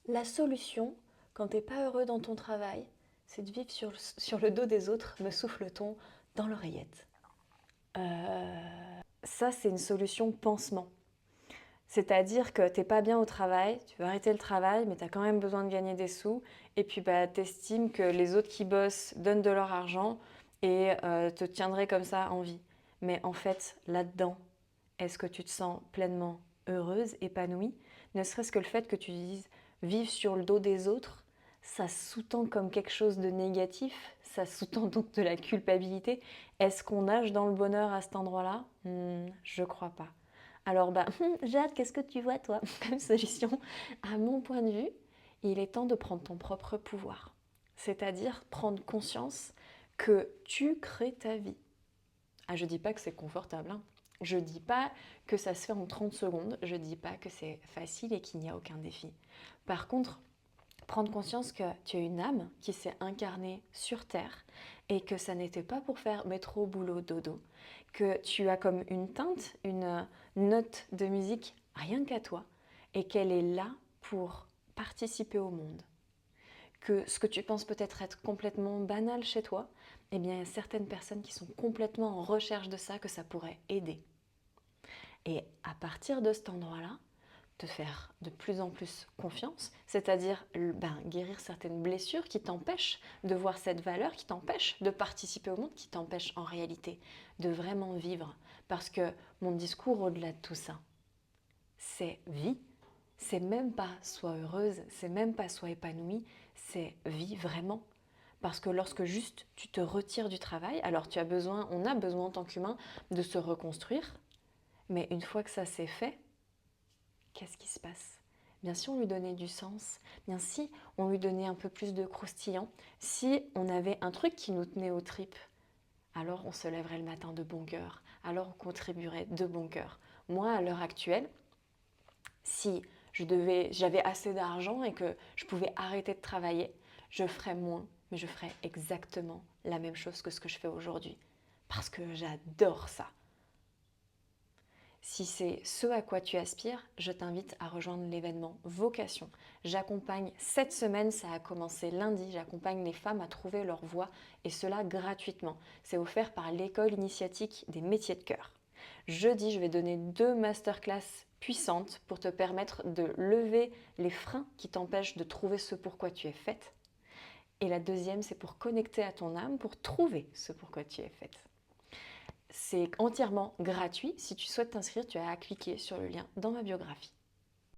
La solution, quand t'es pas heureux dans ton travail, c'est de vivre sur le dos des autres, me souffle-t-on dans l'oreillette. Ça, c'est une solution pansement. C'est-à-dire que t'es pas bien au travail, tu veux arrêter le travail, mais tu as quand même besoin de gagner des sous, et puis t'estimes que les autres qui bossent donnent de leur argent et te tiendraient comme ça en vie. Mais en fait, là-dedans, est-ce que tu te sens pleinement heureuse, épanouie? Ne serait-ce que le fait que tu dises vivre sur le dos des autres, ça sous-tend comme quelque chose de négatif, ça sous-tend donc de la culpabilité. Est-ce qu'on nage dans le bonheur à cet endroit-là? Je crois pas. Alors, Jade, qu'est-ce que tu vois, toi, comme solution? À mon point de vue, il est temps de prendre ton propre pouvoir. C'est-à-dire prendre conscience que tu crées ta vie. Ah, je dis pas que c'est confortable, hein. Je dis pas que ça se fait en 30 secondes. Je dis pas que c'est facile et qu'il n'y a aucun défi. Par contre, prendre conscience que tu as une âme qui s'est incarnée sur Terre et que ça n'était pas pour faire métro, boulot, dodo, que tu as comme une teinte, une note de musique rien qu'à toi et qu'elle est là pour participer au monde. Que ce que tu penses peut-être être complètement banal chez toi, eh bien il y a certaines personnes qui sont complètement en recherche de ça, que ça pourrait aider. Et à partir de cet endroit-là, te faire de plus en plus confiance, c'est-à-dire guérir certaines blessures qui t'empêchent de voir cette valeur, qui t'empêchent de participer au monde, qui t'empêchent en réalité de vraiment vivre. Parce que mon discours au-delà de tout ça, c'est vie, c'est même pas sois heureuse, c'est même pas sois épanouie, c'est vie vraiment. Parce que lorsque juste tu te retires du travail, alors on a besoin en tant qu'humain de se reconstruire, mais une fois que ça c'est fait, qu'est-ce qui se passe? Bien si on lui donnait du sens, bien si on lui donnait un peu plus de croustillant, si on avait un truc qui nous tenait aux tripes, alors on se lèverait le matin de bon cœur, alors on contribuerait de bon cœur. Moi, à l'heure actuelle, si j'avais assez d'argent et que je pouvais arrêter de travailler, je ferais moins, mais je ferais exactement la même chose que ce que je fais aujourd'hui. Parce que j'adore ça. Si c'est ce à quoi tu aspires, je t'invite à rejoindre l'événement Vocation. J'accompagne cette semaine, ça a commencé lundi, j'accompagne les femmes à trouver leur voie et cela gratuitement. C'est offert par l'école initiatique des métiers de cœur. Jeudi, je vais donner 2 masterclass puissantes pour te permettre de lever les freins qui t'empêchent de trouver ce pourquoi tu es faite. Et la deuxième, c'est pour connecter à ton âme, pour trouver ce pourquoi tu es faite. C'est entièrement gratuit. Si tu souhaites t'inscrire, tu as à cliquer sur le lien dans ma biographie.